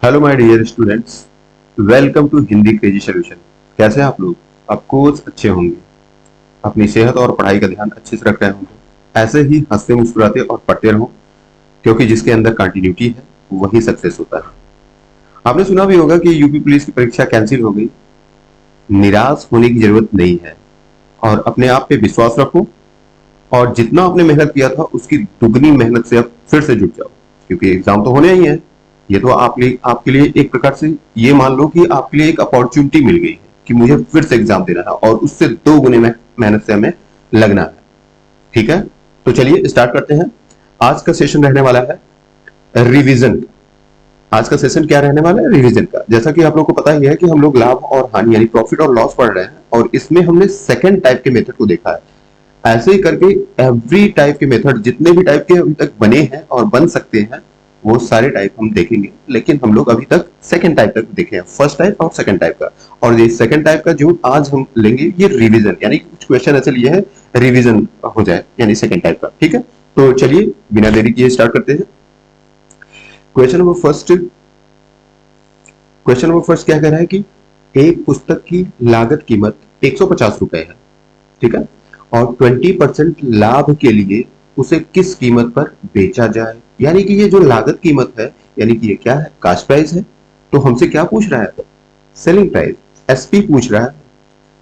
Hello my dear students, welcome to Hindi crazy solution. कैसे हैं आप लोग? आपको अच्छे होंगे, अपनी सेहत और पढ़ाई का ध्यान अच्छे से रख रहे होंगे। ऐसे ही हंसते मुस्कुराते और पढ़ते रहो, क्योंकि जिसके अंदर कंटिन्यूटी है वही सक्सेस होता है। आपने सुना भी होगा कि यूपी पुलिस की परीक्षा कैंसिल हो गई। निराश होने की जरूरत नहीं है, और अपने आप पे विश्वास रखो, और जितना आपने मेहनत किया था उसकी दुगनी मेहनत से अब फिर से जुट जाओ, क्योंकि एग्जाम तो होने ही है। ये तो आपके लिए एक प्रकार से ये मान लो कि आपके लिए एक अपॉर्चुनिटी मिल गई है कि मुझे फिर से एग्जाम देना है, और उससे दो गुने मेहनत से हमें लगना है। ठीक है, तो चलिए स्टार्ट करते हैं। आज का सेशन रहने वाला है रिविजन। आज का सेशन क्या रहने वाला है? रिवीजन का। जैसा कि आप लोग को पता ही है कि हम लोग लाभ और हानि यानी प्रॉफिट और लॉस पढ़ रहे हैं, और इसमें हमने सेकंड टाइप के मेथड को देखा है। ऐसे ही करके एवरी टाइप के मेथड, जितने भी टाइप के अभी तक बने हैं और बन सकते हैं, वो सारे टाइप हम देखेंगे। लेकिन हम लोग अभी तक सेकंड टाइप तक देखे हैं, फर्स्ट टाइप और सेकंड टाइप का। और ये सेकंड टाइप का जो आज हम लेंगे ये रिवीजन, यानी कुछ क्वेश्चन ऐसे लिए हैं रिवीजन हो जाए, यानी सेकंड टाइप का। ठीक है, तो चलिए बिना देरी किए स्टार्ट करते हैं। क्वेश्चन नंबर फर्स्ट क्या कह रहा है कि एक पुस्तक की लागत कीमत 150 रुपए है। ठीक है, और 20% लाभ के लिए उसे किस कीमत पर बेचा जाए। यानी कि ये जो लागत कीमत है, यानी कि ये क्या है? कास्ट प्राइस है। तो हमसे क्या पूछ रहा है? सेलिंग प्राइस, एसपी पूछ रहा है।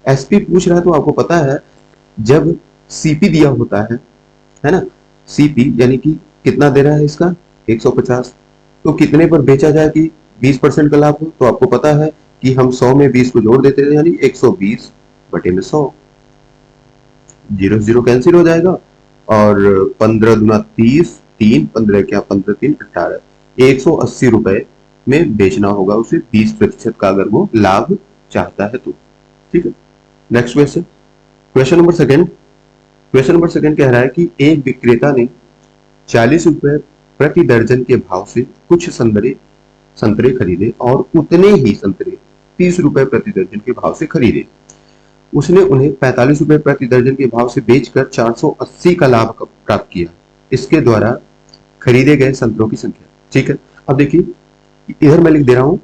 एसपी पूछ रहा है, तो आपको पता है जब सीपी दिया होता है ना, सीपी यानी कि कितना दे रहा है इसका? 150। तो कितने पर बेचा जाए कि 20% का लाभ हो? तो आपको पता है कि हम 100 में 20 को जोड़ देते हैं, यानी 120 बटे में 100। जीरो जीरो कैंसिल हो जाएगा, और 15 दुना 30, 3 15 क्या 15 3 18, 180 रुपए में बेचना होगा उसे 20% का, अगर वो लाभ चाहता है तो। ठीक है, next question. Question number second कह रहा है कि एक विक्रेता ने 40 रुपए प्रति दर्जन के भाव से कुछ संतरे संतरे खरीदे, और उतने ही संतरे 30 रुपए प्रति दर्जन के भाव से खरीदे। उसने उन्हें 45 रुपए प्रति दर्जन के भाव से बेचकर 480 का लाभ प्राप्त किया। इसके द्वारा खरीदे गए संतरों की संख्या। ठीक है, अब देखिए इधर मैं लिख दे रहा हूं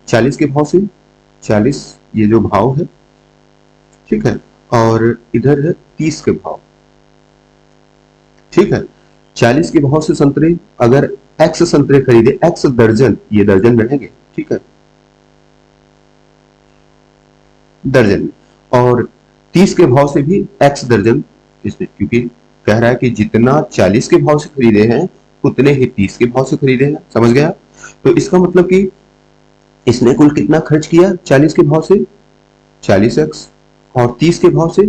40 के भाव से, 40 ये जो भाव है, ठीक है, और इधर है 30 के भाव। ठीक है, 40 के भाव से संतरे, अगर एक्स संतरे खरीदे, एक्स दर्जन, ये दर्जन रहेंगे। ठीक है, दर्जन में। और 30 के भाव से भी एक्स दर्जन इसमें, क्योंकि कह रहा है कि जितना 40 के भाव से खरीदे हैं उतने ही 30 के भाव से खरीदे हैं। समझ गया? तो इसका मतलब कि इसने कुल कितना खर्च किया? 40 के भाव से 40x, और 30 के भाव से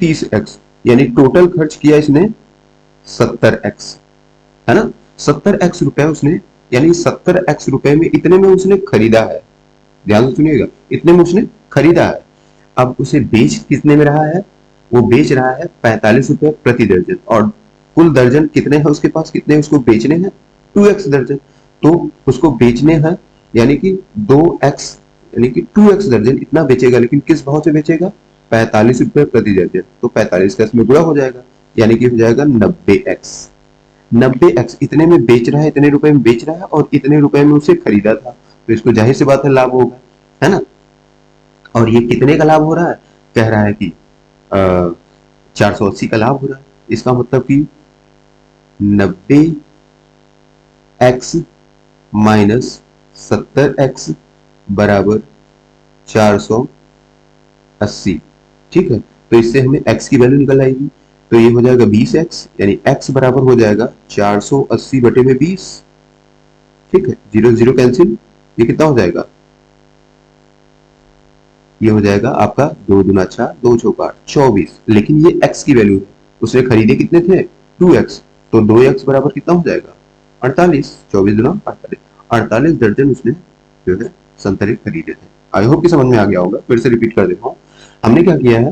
30x, यानी टोटल खर्च किया इसने 70x, है ना। 70x रुपए उसने, यानी 70x रुपए में इतने में उसने खरीदा है। ध्यान से सुनिएगा, इतने में उसने खरीदा है। अब उसे बेच कितने में रहा है? वो बेच रहा है 45 रुपए प्रति दर्जन, और कुल दर्जन कितने हैं उसके पास? कितने उसको बेचने हैं? 2x दर्जन। तो उसको बेचने हैं, यानी कि 2x, यानी कि 2x दर्जन इतना बेचेगा, लेकिन किस भाव से बेचेगा? 45 रुपए प्रति दर्जन। तो 45 का इसमें गुणा हो जाएगा, यानी कि हो जाएगा 90x। 90x इतने में बेच रहा है, इतने रुपए में बेच रहा है, और इतने रुपए में उसे खरीदा था, तो इसको जाहिर सी बात है लाभ होगा, है ना। और ये कितने का लाभ हो रहा है? कह रहा है कि 480 का लाभ हो रहा है। इसका मतलब कि 90x माइनस 70x बराबर 480। ठीक है, तो इससे हमें x की वैल्यू निकल आएगी। तो ये हो जाएगा 20x, यानी x बराबर हो जाएगा 480 बटे में 20। ठीक है, जीरो जीरो कैंसिल, ये कितना हो जाएगा? ये हो जाएगा आपका 2 दूना 4, 2 चौका 24। लेकिन ये x की वैल्यू है, उसने खरीदे कितने थे? 2x। तो 2x बराबर कितना हो जाएगा? 48। 24 दूना 48, 48 दर्जन उसने जो है संतरे खरीदे थे। आई होप कि समझ में आ गया होगा। फिर से रिपीट कर देता हूँ। हमने क्या किया है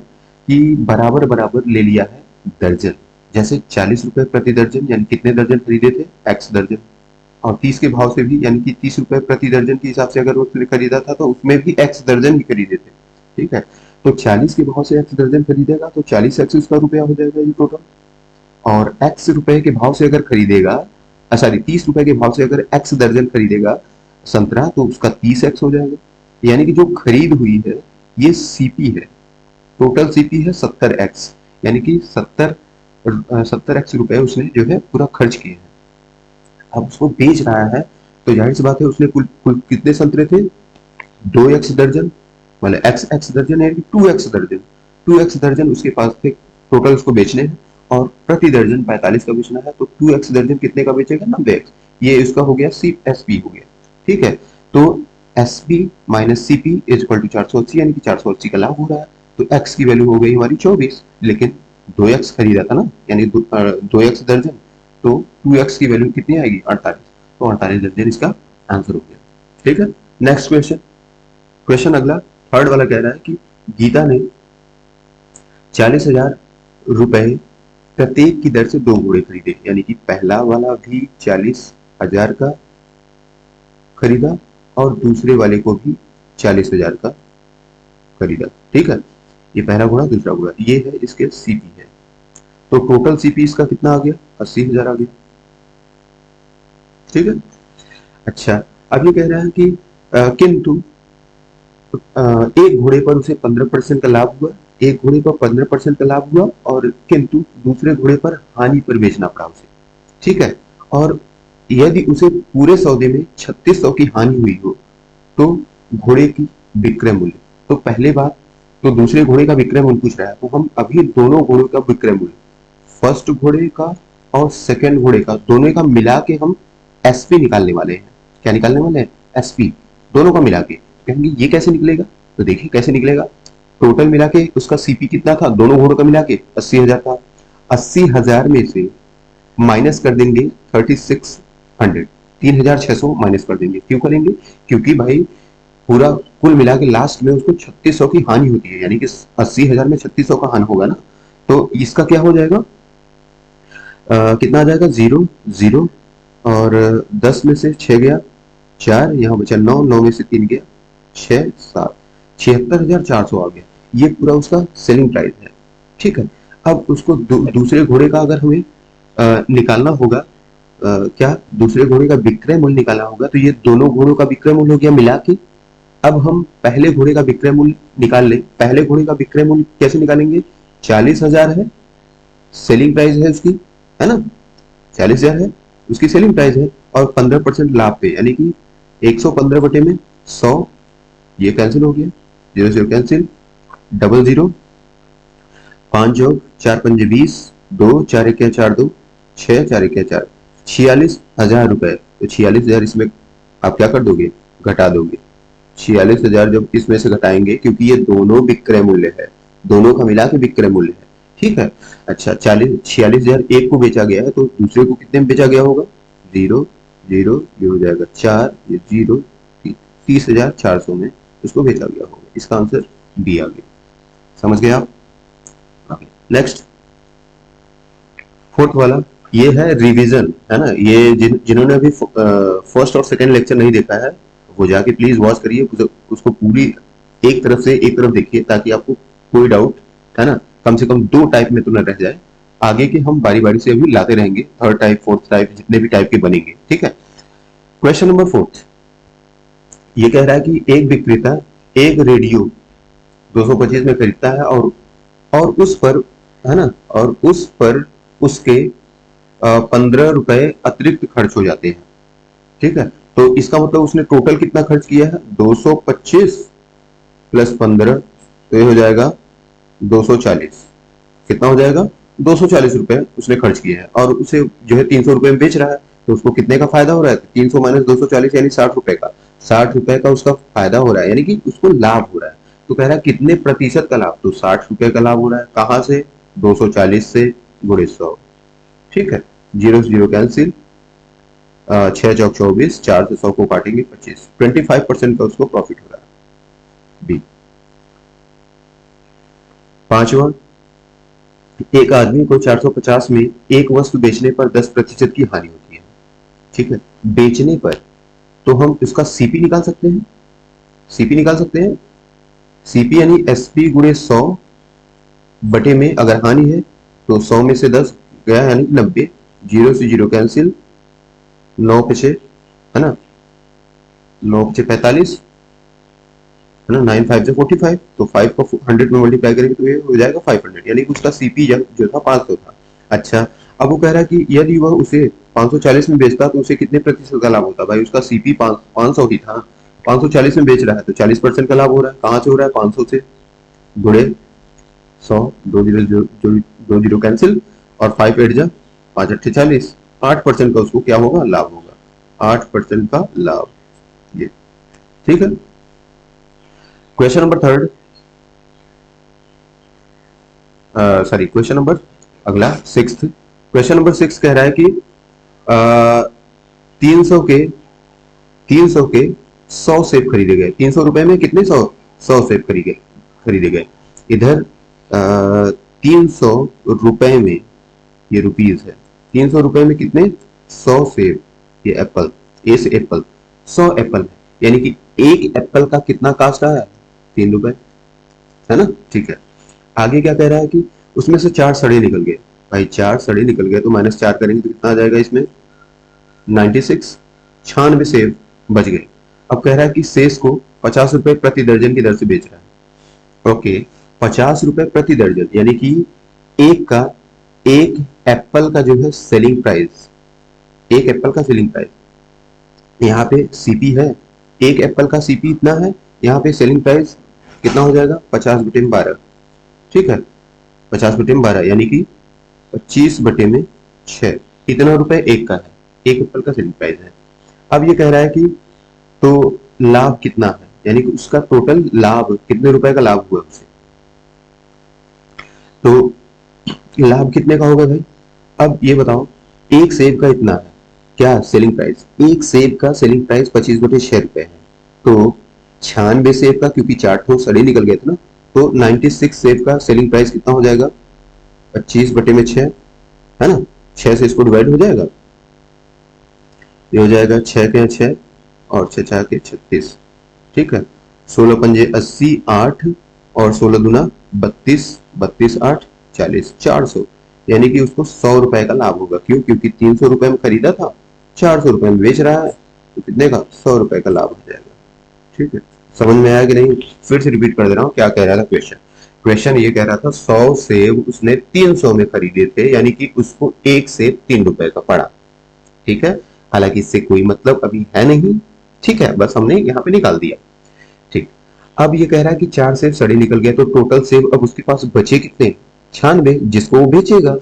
कि बराबर बराबर ले लिया है दर्जन। जैसे 40 रुपए प्रति दर्जन, यानी कितने दर्जन खरीदे थे? x दर्जन। और 30 के भाव से भी, यानी कि 30 रुपए प्रति दर्जन के हिसाब से अगर उसने खरीदा था, तो उसमें भी x दर्जन ही खरीदे थे। ठीक है, तो 40 के भाव से x दर्जन खरीदेगा, तो 40x उसका रुपया हो जाएगा ये टोटल। और x रुपए के भाव से अगर खरीदेगा, सॉरी 30 रुपए के भाव से अगर x दर्जन खरीदेगा, संतरा, तो उसका 30x हो जाएगा। यानी कि जो खरीद हुई है ये सीपी है, टोटल सीपी है 70x, यानी कि 70x रुपए उसने जो है पूरा खर्च किए हैं। अब उसको बेच रहा है तो जाहिर सी बात है उसने कुल कुल कितने संतरे थे, 2x दर्जन, मतलब x दर्जन यानी कि 2x दर्जन, 2x दर्जन उसके पास थे टोटल उसको बेचने हैं, और प्रति दर्जन 45 का बेचना है, तो 2x दर्जन कितने का बेचेगा, 90x। ये इसका हो गया एसपी हो गया। ठीक है, तो SP minus CP is equal to 480, यानी कि 480 का लाभ हो रहा है। तो x की वैल्यू हो गई हमारी 24, लेकिन 2x खरीदा था ना, यानी 2x दर्जन, तो 2x की वैल्यू कितनी आएगी, 48, तो 48 दर्जन इसका आंसर हो गया। ठीक है, नेक्स्ट क्वेश्चन। क्वेश्चन अगला थर्ड वाला कह रहा है कि गीता ने 40,000 रुपए प्रत्येक की दर से 2 घोड़े खरीदे, यानी कि पहला वाला भी 40,000 का खरीदा और दूसरे वाले को भी 40,000 का खरीदा। ठीक है, ये पहला घोड़ा दूसरा घोड़ा, ये है इसके सीपी है। तो टोटल सीपी इसका कितना आ गया, 80,000 आ गया। ठीक है, अच्छा अब ये कह रहा है कि किंतु एक घोड़े पर उसे 15% का लाभ हुआ, एक घोड़े पर 15% का लाभ हुआ, और किंतु दूसरे घोड़े पर हानि पर बेचना पड़ा उसे। ठीक है, और यदि उसे पूरे सौदे में 3600 की हानि हुई हो तो घोड़े की विक्रय मूल्य, तो पहले बात, तो दूसरे घोड़े का विक्रय मूल्य पूछ रहा है, तो हम अभी दोनों घोड़ों का विक्रय मूल्य, फर्स्ट घोड़े का और सेकंड घोड़े का, दोनों का मिला के हम एसपी निकालने वाले हैं। क्या निकालने वाले हैं, एसपी, दोनों का मिला के। कहेंगे ये कैसे निकलेगा, तो देखिए कैसे निकलेगा। टोटल मिला के उसका सीपी कितना था, दोनों घोड़ों का मिला के 80,000 था। 80,000 में से माइनस कर देंगे 3600, 3,600 माइनस कर देंगे। क्यों करेंगे, क्योंकि भाई पूरा कुल मिला के लास्ट में उसको 3600 की हानि होती है, यानी कि 80,000 में 3600 का हानि होगा ना, तो इसका क्या हो जाएगा, कितना आ जाएगा, 0 0, और 10 में से 6 गया 4, यहाँ बचा 9, 9 में से 3 गया 6 7, 76,400 आ गया। ये पूरा उसका सेलिंग प्राइस है। ठीक है, अब उसको दूसरे घोड़े का अगर हमें निकालना होगा, क्या दूसरे घोड़े का विक्रय मूल्य निकालना होगा, तो ये दोनों घोड़ों का विक्रय मूल्य हो गया मिला के। अब हम पहले घोड़े का विक्रय मूल्य निकाल लें। पहले घोड़े का विक्रय मूल्य कैसे निकालेंगे, 40,000 है सेलिंग प्राइस है उसकी, है ना, 40,000 है उसकी सेलिंग प्राइस है, और 15% लाभ पे, यानी कि 115 बटे में 100, ये कैंसिल हो गया, 0 0 कैंसिल, 00, 5 जोग 4 पंजे 20, 2 4 1 4 2, 6 4 1 4, 46,000 रुपए। तो 46,000 इसमें आप क्या कर दोगे, घटा दोगे। 46,000 जब इसमें से घटाएंगे, क्योंकि ये दोनों विक्रय मूल्य है, दोनों का मिला के विक्रय मूल्य है। ठीक है, अच्छा 46,000 एक को बेचा गया है, तो दूसरे को कितने में बेचा गया होगा, 0 0, ये हो जाएगा 4, ये 0, 30,400 में उसको बेचा गया होगा। इसका आंसर बी आ गया। समझ गए आप। नेक्स्ट फोर्थ वाला, ये है रिवीजन, है ना। ये जिन्होंने अभी फर्स्ट और सेकंड लेक्चर नहीं देखा है वो जाके प्लीज वॉच करिए, उसको पूरी एक तरफ से एक तरफ देखिए, ताकि आपको कोई डाउट, है ना, कम से कम 2 टाइप में तो न रह जाए। आगे के हम बारी बारी से अभी लाते रहेंगे, थर्ड टाइप फोर्थ टाइप जितने भी टाइप के बनेंगे। ठीक है, क्वेश्चन नंबर 4, ये कह रहा है कि एक विक्रेता एक रेडियो 225 में खरीदता है, और उस पर, है ना, और उस पर उसके 15 रुपए अतिरिक्त खर्च हो जाते हैं। ठीक है, तो इसका मतलब उसने टोटल कितना खर्च किया है, 225 प्लस 15, तो ये हो जाएगा 240। कितना हो जाएगा, 240 रुपए उसने खर्च किया है, और उसे जो है 300 रुपए में बेच रहा है, तो उसको कितने का फायदा हो रहा है, 300 माइनस 240 यानी 60 रुपए का, 60 रुपए का उसका फायदा हो रहा है, यानी कि उसको लाभ हो रहा है। तो कह रहा है कितने प्रतिशत का लाभ, तो 60 रुपए का लाभ हो रहा है। कहां से, 240 से गुणे 100। ठीक है, 0 0 कैंसिल, 6 चौक 24, 4 से 100 को काटेंगे 25, 25% का उसको प्रॉफिट हो रहा है। बी। पांचवा, एक आदमी को 450 में एक वस्तु बेचने पर 10% की हानि होती है। ठीक है, बेचने पर, तो हम इसका सीपी निकाल सकते हैं, सीपी निकाल सकते हैं। सीपी यानी एसपी गुणे 100 बटे में अगर हानि है तो 100 में से 10 गया, यानी 90, 0 से 0 कैंसिल, 9 पे 6, है ना, 9 से 45 है ना, 9 5 से 45, तो 5 को 100 में मल्टीप्लाई करेंगे तो ये हो जाएगा 500, यानी कि उसका सीपी जो था 500 था। अच्छा, अब वो कह रहा है कि यदि वह उसे 540 में बेचता तो उसे कितने प्रतिशत का लाभ होता? भाई उसका सीपी 500 ही था, 540 में बेच रहा है तो 40% का लाभ हो रहा है। कहाँ से हो रहा है? 500 से, गुणे 100, दो जीरो कैंसिल, और 5 8 जा 5 8 40, 8% का उसको क्या होगा? लाभ होगा, 8% का लाभ। ये ठीक है। Question number third, sorry question number अगला सिक्स। क्वेश्चन नंबर 6 कह रहा है कि 300 के 300 के 100 सेब खरीदे गए। 300 रुपए में कितने? 100 सेब खरीदे गए। इधर 300 रुपए में, ये रुपीज है, 300 रुपए में कितने? 100 सेब, ये एप्पल, ए से एप्पल, 100 एप्पल है, यानी कि एक एप्पल का कितना कास्ट आया? 3 रुपए, है ना? ठीक है। आगे क्या कह रहा है कि उसमें से 4 सड़े निकल गए। भाई 4 सड़े निकल गए तो -4 करेंगे तो कितना आ जाएगा इसमें? 96, 96 सेब बच गए। अब कह रहा है कि शेष को 50 रुपए प्रति दर्जन की दर से बेच रहा है। ओके, 50 रुपए प्रति दर्जन, यानी कि एक एप्पल का जो है सेलिंग प्राइस, एक एप्पल का सेलिंग प्राइस, यहाँ पे सीपी है, एक एप्पल का सीपी इतना है, यहाँ पे सेलिंग प्राइस कितना हो जाएगा? 50/12। ठीक है, 50/12 यानी कि 25/6, इतना रुपए एक का है, एक एप्पल का सेलिंग प्राइस है। अब ये कह रहा है कि तो लाभ कितना है, यानी कि उसका टोटल लाभ कितने रुपए का लाभ हुआ उसे, तो लाभ कितने का होगा भाई? अब ये बताओ, एक सेब का इतना है, क्या सेलिंग प्राइस? एक सेब का सेलिंग प्राइस 25/6 रुपए है, तो 96 सेब का, क्योंकि 4 ठो सड़े निकल गए थे ना, तो 96 सेब का सेलिंग प्राइस कितना हो जाएगा? 25/6, है ना? 6 से इसको डिवाइड हो जाएगा, ये हो जाएगा 6 के 6 और 6 6 के 36। ठीक है, 16 पंजे 80, 8 और 16 दूना 32, 32 8 40, 400, यानी कि उसको 100 रुपए का लाभ होगा। क्यों? क्योंकि 300 रुपए में खरीदा था, 400 रुपए में बेच रहा है, तो कितने का? 100 रुपए का लाभ हो जाएगा। ठीक है, समझ में आया कि नहीं? फिर से रिपीट कर दे रहा हूँ क्या कह रहा था क्वेश्चन। क्वेश्चन ये कह रहा था 100 सेब उसने 300 में खरीदे थे, यानी कि उसको एक सेब 3 रुपए का पड़ा। ठीक है, हालांकि इससे कोई मतलब अभी है नहीं, ठीक है, बस हमने यहाँ पे निकाल दिया। ठीक, अब ये कह रहा है कि 4 सेब सड़े निकल गए, तो टोटल सेब अब उसके पास बचे कितने? 96, जिसको वो बेचेगा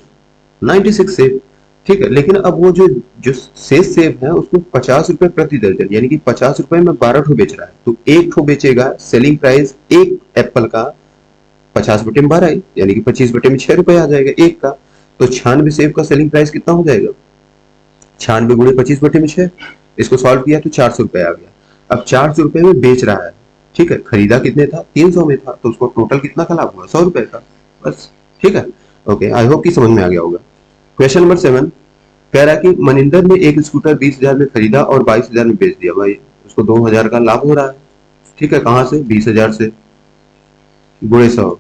96 सेब। ठीक है, लेकिन अब वो जो जो शेष सेब है उसको 50 रुपए प्रति दर्जन, यानी कि 50 रुपए में 12 ठो बेच रहा है, तो एक ठो बेचेगा, सेलिंग प्राइस एक एप्पल का 50/12, यानी कि 25/6 रुपए आ जाएगा एक का, तो 96 सेब का सेलिंग प्राइस कितना हो जाएगा? 96 गुणे 25/6, इसको सॉल्व किया तो 400 रुपए आ गया। अब 400 रुपए में बेच रहा है, ठीक है, खरीदा कितने था? 300 में था, तो उसको टोटल कितना का लाभ हुआ? 100 रुपए का, बस। ठीक है, ओके, आई होप कि समझ में आ गया होगा। क्वेश्चन नंबर 7 कह रहा है कि मनिंदर ने एक स्कूटर 20,000 में खरीदा और 22,000 में बेच दिया। भाई उसको 2,000 का लाभ हो रहा है। ठीक है, कहां से? 20,000 से, गुणे 100,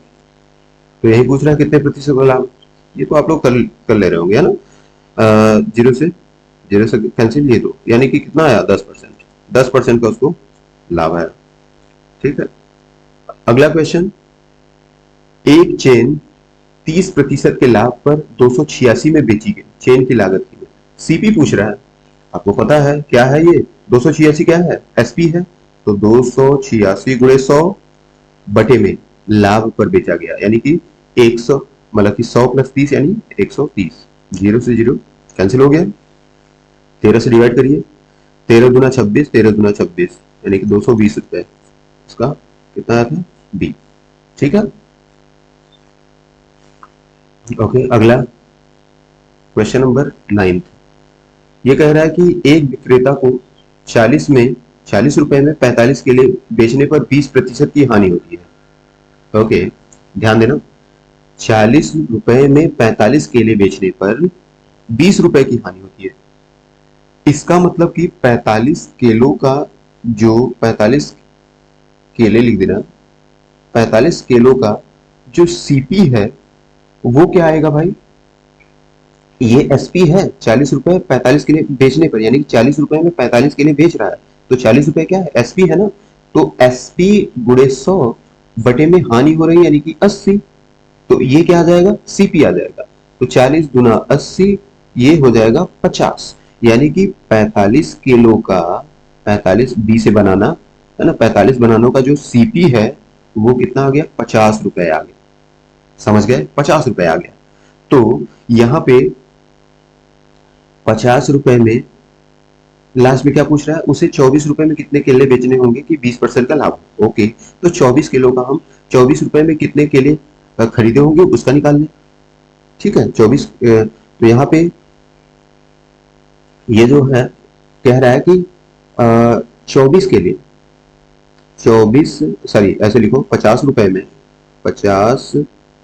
तो यही पूछ रहा है कितने प्रतिशत का लाभ। ये तो आप लोग कर ले रहे होंगे, है ना? जीरो से कैंसिल, ये दो, यानी कि कितना आया? 10%, 10% का उसको लाभ आया। ठीक है, अगला क्वेश्चन, एक चेन 30% के लाभ पर 286 में बेची गई, चेन की लागत की सीपी पूछ रहा है। आपको पता है क्या है ये? 286 क्या है? एसपी है, तो 286 गुणे 100 बटे में लाभ पर बेचा गया, यानी कि 100, मतलब कि 100 + 30 यानी 130, जीरो से जीरो कैंसिल हो गया, 13 से डिवाइड करिए, 13 दूना 26, 13 दूना 26, यानी कि 220 रुपए, इसका कितना आया था? बी। ठीक है, ओके, अगला क्वेश्चन नंबर 9, ये कह रहा है कि एक विक्रेता को 40 रुपए में 45 के लिए बेचने पर 20% की हानि होती है। ओके, ध्यान देना, 40 रुपए में 45 केले बेचने पर 20 रुपए की हानि होती है। इसका मतलब कि 45 केलों का, जो 45 केले लिख देना, 45 केलों का जो सीपी है वो क्या आएगा भाई? ये एसपी है, 40 रुपए 45 के लिए बेचने पर, यानी कि 40 रुपए में 45 के लिए बेच रहा है, तो 40 रुपए क्या है, एसपी है ना, तो एसपी गुणे 100 बटे में हानि हो रही है यानी कि 80, तो ये क्या आ जाएगा, सीपी आ जाएगा। तो 40 गुना 80 ये हो जाएगा 50, यानी कि 45 किलो का, 45 बी से बनाना है ना, 45 बनानों का जो सीपी है वो कितना आ गया, 50 रुपए आ गया। समझ गए, 50 रुपए आ गया। तो यहां पे 50 रुपए में लास्ट में क्या पूछ रहा है, उसे 24 रुपए में कितने केले बेचने होंगे कि 20% का लाभ हो। ओके, तो 24 किलो का हम 24 रुपए में कितने केले खरीदे होंगे उसका निकाल लें। ठीक है, 24, तो यहाँ पे ये जो है कह रहा है कि 24 केले, 24 सॉरी ऐसे लिखो, 50 रुपए में, 50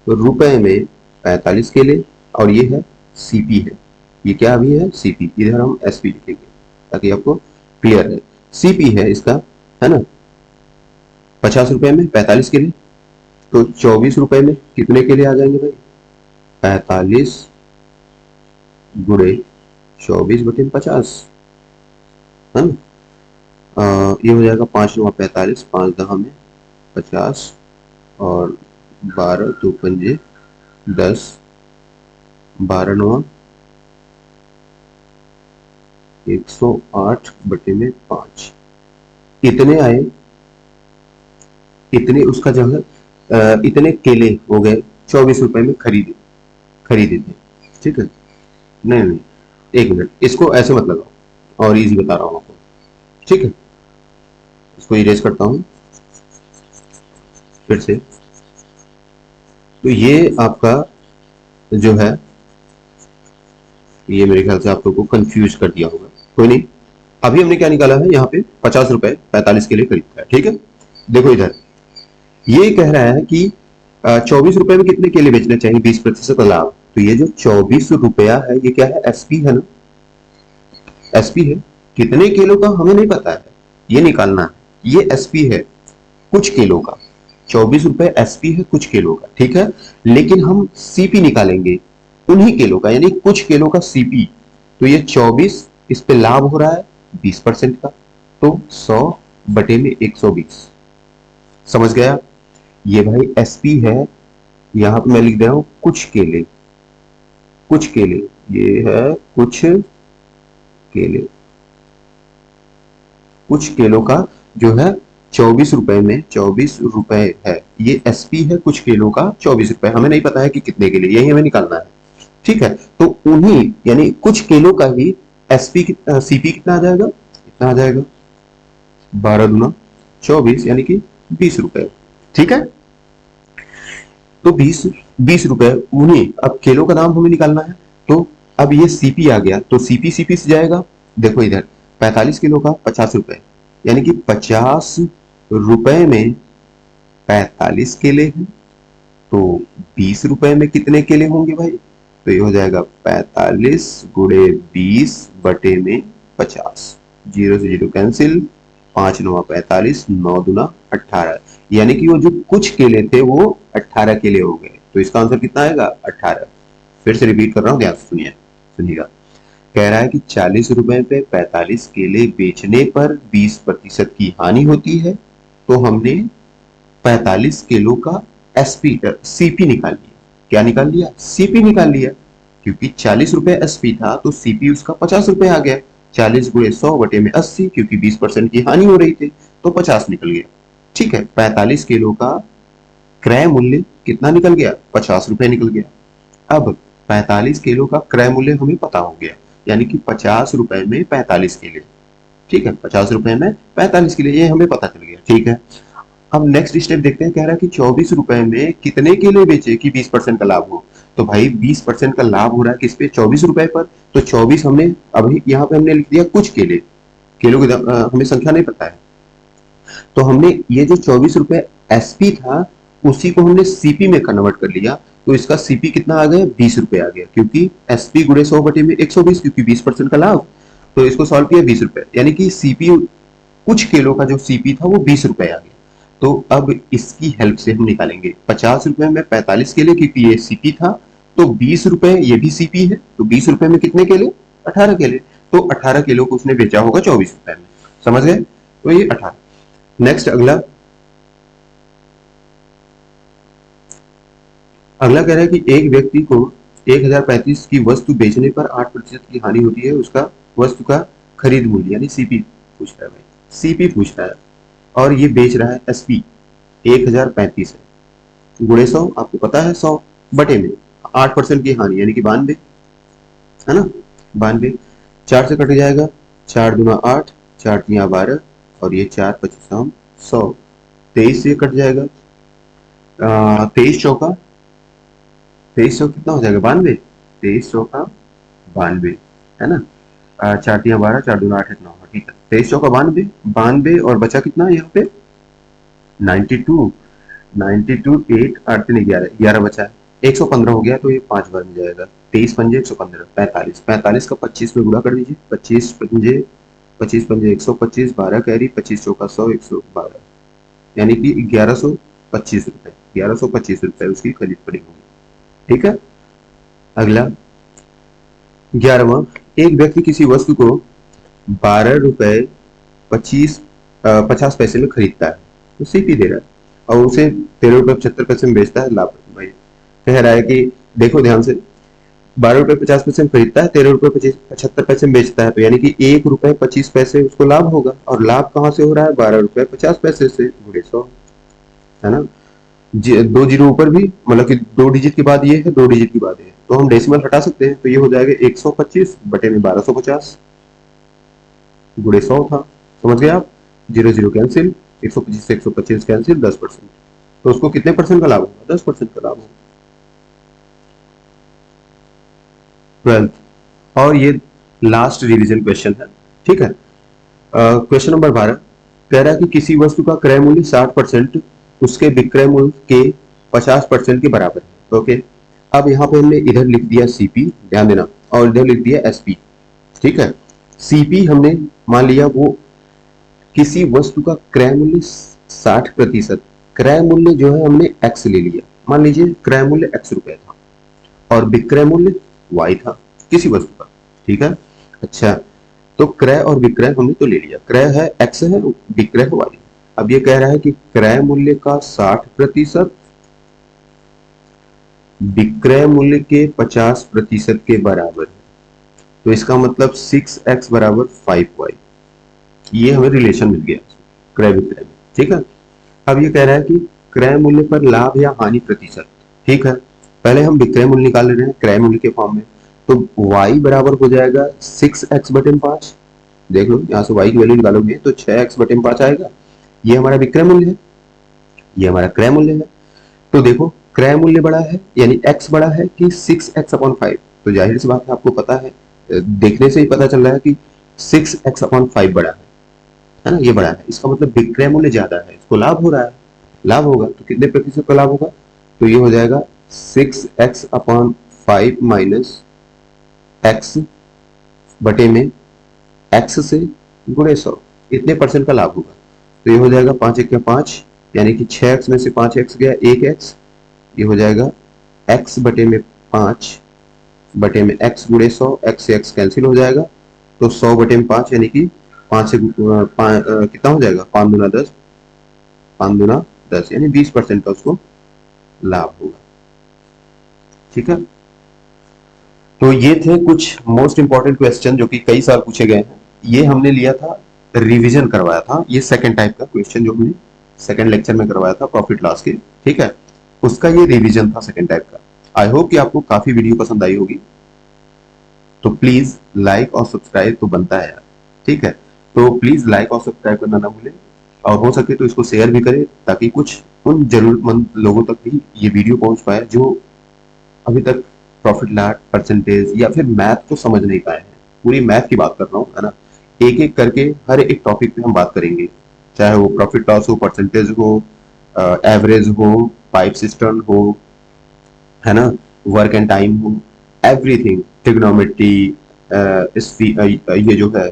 रुपए में 45 केले, और ये है सीपी है, ये क्या अभी है, सीपी, इधर हम एसपी लिखेंगे ताकि आपको क्लियर है। सीपी है इसका, है ना, 50 रुपए में 45 केले, तो 24 रुपए में कितने केले आ जाएंगे भाई, 45 गुणे 24 बटे 50, है ना, ये हो जाएगा 5 9 45, 5 10 में 50, और 12 2 पंजे 10, 12 9 108 बटे में 5, इतने आए, इतने उसका जो है इतने केले हो गए 24 रुपए में खरीदे थे। ठीक है, नहीं नहीं, एक मिनट, इसको ऐसे मत लगाओ, और इजी बता रहा हूं आपको। ठीक है, इसको इरेज करता हूं फिर से। तो ये आपका जो है, ये मेरे ख्याल से आप लोगों को कंफ्यूज कर दिया होगा, कोई नहीं। अभी हमने क्या निकाला है, यहाँ पे 50 रुपए 45 के लिए खरीदता है। ठीक है, देखो इधर ये कह रहा है कि 24 रुपए में कितने केले बेचने चाहिए 20% लाभ। तो ये जो 24 रुपया है ये क्या है, एसपी है ना, एसपी है, कितने किलो का हमें नहीं पता है, ये निकालना है। ये एसपी है कुछ किलो का, 24 रुपए एसपी है कुछ किलो का, ठीक है, लेकिन हम सीपी निकालेंगे उन्हीं किलो का, यानी कुछ किलो का सीपी। तो ये 24, इस पे लाभ हो रहा है 20% का, तो 100 बटे में 120। समझ गया, ये भाई एसपी है, यहां पे मैं लिख दे रहा हूं कुछ केले, कुछ केले, ये है कुछ केले, कुछ केलों का जो है 24 रुपए में, 24 रुपए है, ये एसपी है कुछ केलों का 24 रुपए, हमें नहीं पता है कि कितने के लिए, यही हमें निकालना है। ठीक है, तो उन्हीं यानी कुछ केलों का ही एसपी सीपी कितना आ जाएगा, कितना आ जाएगा, 12 दूना 24 यानी कि 20 रुपए। ठीक है, तो 20 रुपए उन्हीं, अब केलों का दाम हमें निकालना है, तो अब ये सीपी आ गया, तो सीपी सीपी से जाएगा। देखो इधर 45 किलो का 50 रुपए, यानी कि 50 रुपए में 45 केले हैं, तो 20 रुपए में कितने केले होंगे भाई, तो ये हो जाएगा 45 गुणे 20 बटे में 50, 0 से 0 कैंसिल, 5 9 45, 9 दूना 18, यानी कि वो जो कुछ केले थे वो 18 केले हो गए। तो इसका आंसर कितना आएगा, 18। फिर से रिपीट कर रहा हूं, ध्यान से सुनिए, सुनिएगा। कह रहा है कि 40 रुपए पे 45 केले बेचने पर 20% की हानि होती है, तो हमने 45 किलो का एसपी सीपी निकाल लिया। क्या निकाल लिया, सीपी निकाल लिया, क्योंकि 40 रुपए एसपी था तो सीपी उसका 50 रुपए आ गया। 40 गुणे 100 बटे में 80, क्योंकि 20% की हानि हो रही थी तो 50 निकल गया। ठीक है, 45 किलो का क्रय मूल्य कितना निकल गया, 50 रुपए निकल गया। अब 45 किलो का क्रय मूल्य हमें पता हो गया, यानी कि 50 रुपए में 45 किलो। ठीक है, 50 रुपए में 45 किलो, ये हमें पता चल गया। ठीक है, अब नेक्स्ट स्टेप देखते हैं, कह रहा है कि 24 रुपए में कितने केले बेचे कि 20% का लाभ हो। तो भाई 20% का लाभ हो रहा है किस पे, 24 रुपए पर, तो 24 हमने अभी यहाँ पे हमने लिख दिया कुछ केले, केलों की हमें संख्या नहीं पता है, तो हमने ये जो 24 रुपए एसपी था उसी को हमने सीपी में कन्वर्ट कर लिया, तो इसका सीपी कितना आ गया, 20 रुपए आ गया, क्योंकि एसपी गुणे 100 बटे में 120, क्योंकि 20% का लाभ, तो इसको सॉल्व किया 20 रुपए, यानी कि सीपी कुछ किलो का जो सीपी था वो 20 रुपए आ गया। तो अब इसकी हेल्प से हम निकालेंगे 50 रुपए में 45 केले, क्योंकि ये सीपी था, तो 20 रुपए ये भी सीपी है, तो 20 रुपए में कितने केले, 18 केले, तो 18 किलो को उसने बेचा होगा 24 रुपए में। समझ गए, तो ये 18। नेक्स्ट अगला कह रहा है कि एक व्यक्ति को 1035 की वस्तु बेचने पर 8% की हानि होती है, उसका वस्तु का खरीद मूल्य यानी सीपी पूछ रहा है भाई, सीपी पूछ रहा है, और ये बेच रहा है एसपी 1035 है, गुणे 100 आपको पता है 100 बटे में 8% की हानि यानी कि 92 है ना, 92 4 से कट जाएगा, 4 दूना 8, 4 तिया 12 और ये 4 25 100, 23 से कट जाएगा, 23 चौका 23 सौ कितना हो जाएगा 92, 23 चौका 92 है ना, 4 तिया 12, 4 दूना 8 9, ठीक है, 23 चौका 92, 92 और बचा कितना यहाँ पे 92, 92 8 8 3 11, 11 बचा है, 115 हो गया, तो ये 5 बार में जाएगा, 23 पंजे 115, 45, 45 का 25 में गुणा कर दीजिए, 25 पंजे 125, 12 कैरी, 25 चौका 100, 112 यानी कि 1125 रुपए, 1125 रुपए उसकी खरीद पड़ी होगी, ठीक है। अगला 11वां, एक व्यक्ति किसी वस्तु को 12 रुपए 50 पैसे में खरीदता है, तो सीपी दे रहा है, और उसे 13 रुपए 75 पैसे में बेचता है, लाभ भाई कह रहा है कि देखो ध्यान से, 12 रुपए 50 पैसे में खरीदता है, 13 रुपए 75 पैसे में बेचता है, तो यानी कि 1 रुपए 25 पैसे उसको लाभ होगा, और लाभ कहाँ से हो रहा है 12 रुपए 50 पैसे से, गुणे 100 है ना, 2 जीरो ऊपर भी, मतलब कि 2 डिजिट के बाद ये है, 2 डिजिट के बाद ये है, तो हम डेसिमल हटा सकते हैं, तो ये हो जाएगा 125 बटे में 1250 गुणे 100 था, समझ गए आप, 0 0 कैंसिल, 125 से 125 कैंसिल, 10%, तो उसको कितने परसेंट का लाभ होगा 10% का लाभ होगा। 12th और ये लास्ट रिवीजन क्वेश्चन है, ठीक है। क्वेश्चन नंबर 12 कह रहा है कि किसी वस्तु का क्रय मूल्य 60% उसके विक्रय मूल्य के 50% के बराबर है, ओके। अब यहाँ पे हमने इधर लिख दिया सीपी, ध्यान देना, और इधर लिख दिया एसपी, ठीक है। सीपी हमने मान लिया वो किसी वस्तु का क्रय मूल्य 60%, क्रय मूल्य जो है हमने एक्स ले लिया, मान लीजिए क्रय मूल्य एक्स रुपए था और विक्रय मूल्य वाई था किसी वस्तु का, ठीक है। अच्छा, तो क्रय और विक्रय हमने तो ले लिया, क्रय है एक्स है, विक्रय है वाई। अब ये कह रहा है कि क्रय मूल्य का 60% विक्रय मूल्य के 50% के बराबर है, तो इसका मतलब 6x बराबर 5y, ये हमें रिलेशन मिल गया क्रय विक्रय में, ठीक है। अब ये कह रहा है कि क्रय मूल्य पर लाभ या हानि प्रतिशत, ठीक है। पहले हम विक्रय मूल्य निकाल रहे हैं क्रय मूल्य के फॉर्म में, तो y बराबर हो जाएगा 6x बटे 5, देख लो यहाँ से y की वैल्यू निकालोगे तो 6x बटे 5 आएगा, ये हमारा विक्रय मूल्य है, ये हमारा क्रय मूल्य है। तो देखो क्रय मूल्य बड़ा है यानी x बड़ा है कि 6x/5, तो जाहिर सी बात है आपको पता है, देखने से ही पता चल रहा है कि 6x/5 बड़ा है ना, ये बड़ा है, इसका मतलब विक्रय मूल्य ज्यादा है, इसको लाभ हो रहा है, लाभ होगा तो कितने प्रतिशत का लाभ होगा, तो ये हो जाएगा 6x/5 माइनस x बटे में x से गुणे 100, इतने परसेंट का लाभ होगा, तो ये हो जाएगा 5 1 5 यानी कि 6x में से 5x गया 1x, ये हो जाएगा x बटे में 5 बटे में x गुणे 100, x से x कैंसिल हो जाएगा, तो 100 बटे में 5 यानी कि 5 से कितना हो जाएगा 5 दूना 10, 5 दूना 10 यानी 20% का उसको लाभ होगा, ठीक है। तो ये थे कुछ मोस्ट इंपॉर्टेंट क्वेश्चन जो कि कई साल पूछे गए हैं, ये हमने लिया था, रिवीजन करवाया था, ये सेकंड टाइप का क्वेश्चन जो हमने सेकंड लेक्चर में करवाया था प्रॉफिट लॉस के, ठीक है, उसका ये रिवीजन था सेकंड टाइप का। आई होप कि आपको काफी वीडियो पसंद आई होगी, तो प्लीज लाइक और सब्सक्राइब तो बनता है यार, ठीक है, तो प्लीज लाइक और सब्सक्राइब करना ना भूलें, और हो सके तो इसको शेयर भी करें ताकि कुछ उन जरूरतमंद लोगों तक भी ये वीडियो पहुंच पाए जो अभी तक प्रॉफिट लॉस, परसेंटेज या फिर मैथ को समझ नहीं पाए हैं। पूरी मैथ की बात कर रहा हूँ, है ना, एक एक करके हर एक टॉपिक पे हम बात करेंगे, चाहे वो प्रॉफिट लॉस हो, परसेंटेज हो, एवरेज हो, पाइप सिस्टम हो, है ना, वर्क एंड टाइम हो, एवरीथिंग, ट्रिग्नोमेट्री, ये जो है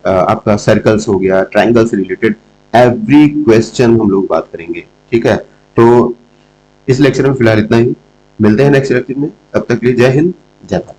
आपका सर्कल्स हो गया, ट्रायंगल से रिलेटेड एवरी क्वेश्चन हम लोग बात करेंगे, ठीक है। तो इस लेक्चर में फिलहाल इतना ही, मिलते हैं नेक्स्ट लेक्चर में, तब तक के लिए जय हिंद जय भारत।